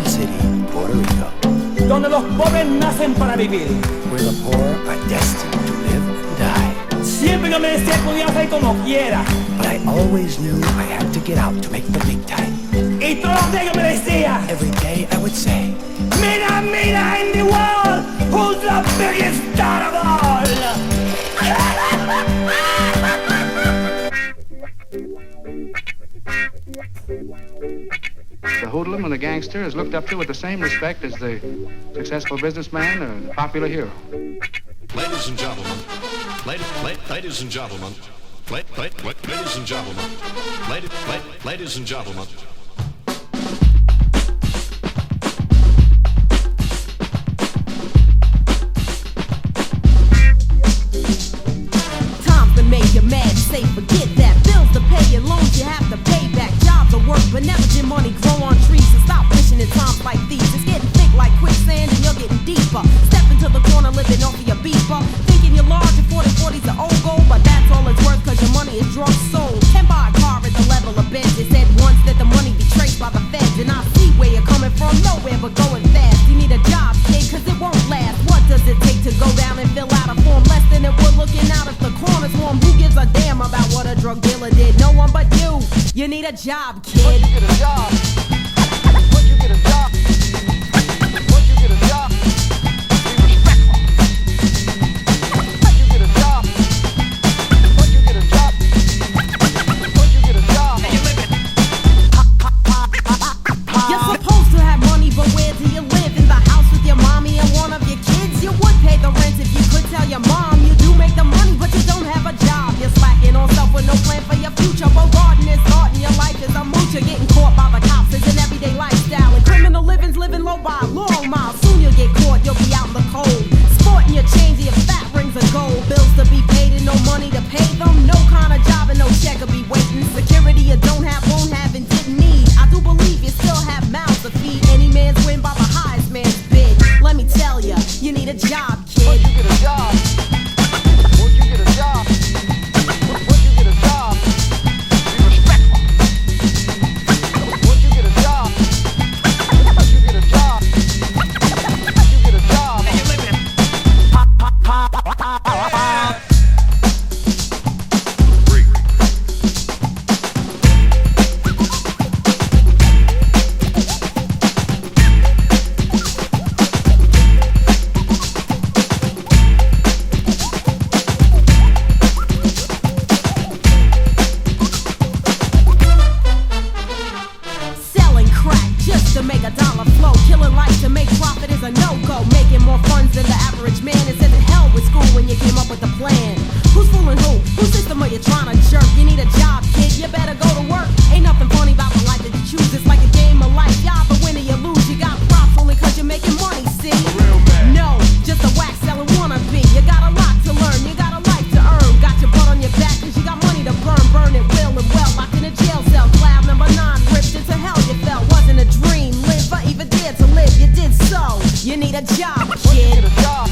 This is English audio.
Mexico City, Puerto Rico. Donde los pobres nacen para vivir. Where the poor are destined to live and die. Siempre yo me decía que podía hacer como quiera. But I always knew I had to get out to make the big time. Y todos los días yo me decía, Every day I would say, mira, mira in the world, who's the biggest star of all? The hoodlum and the gangster is looked up to with the same respect as the successful businessman or the popular hero. Ladies and gentlemen, ladies and gentlemen, ladies and gentlemen, ladies and gentlemen. Times that make you mad, say forget that. Bills to pay and loans you have to pay back. Jobs will work, but never did money grow on trees. So stop wishing in times like these. It's getting thick like quicksand and you're getting deeper. Step into the corner living off of your beeper. Thinking you're large and 40/40's the old goal, but that's all it's worth cause your money is drunk sold. Can buy a car at the level of Benz. They said once that the money be traced by the feds. And I see where you're coming from, nowhere but going fast. You need a job, kid, cause it won't last. What does it take to go down and fill out a form? Less than it would looking out if the corner's warm. Who gives a damn about what a drug dealer did? No one but you. You need a job, kid. Once you get a job, once you get a job, once you get a job, be respectful. Once you get a job, once you get a job, once you get a job. You're supposed to have money, but where do you live? In the house with your mommy and one of your kids? You would pay the rent if you could tell your mom. You do make the money, but you don't have a job. You're slacking on self with no plan for your future. Bogarting is thought and your life is a mooch. You're getting caught by the cops. It's an everyday lifestyle. And criminal living's living low by a long mile. Soon you'll get caught, you'll be out in the cold. Sporting your chains and your fat rings of gold. Bills to be paid and no money to pay them. No kind of job and no check will be waiting. Security you don't have, won't have, and didn't need. I do believe you still have mouths to feed. Any man's win by the highest man's bid. Let me tell ya, you need a job, kid. Once you get a job, once you get a job, once you get a job, be respectful. Once you get a job, once you get a job, once you get a job. And you live in Selling crack just to make a dollar flow. Killing life to make profit is a no-go. Making more funds than the average man. It said to hell with school when you came up with the plan. Who's fooling who? Whose system are you trying to jerk? You need a job, kid, you better go to work. Ain't nothing funny about the life that you choose. It's like a game of life. You either win or you lose. You got props only cause you're making money, see? No, just a wax selling wannabe. You got a lot to learn, you got a life to earn. Got your butt on your back cause you got money to burn. Burn it will and well, locked in a jail cell. Cloud number 9, ripped into hell you fell. Wasn't a dream, live or even dare to live. You did so, you need a job, Once you kid. get a job,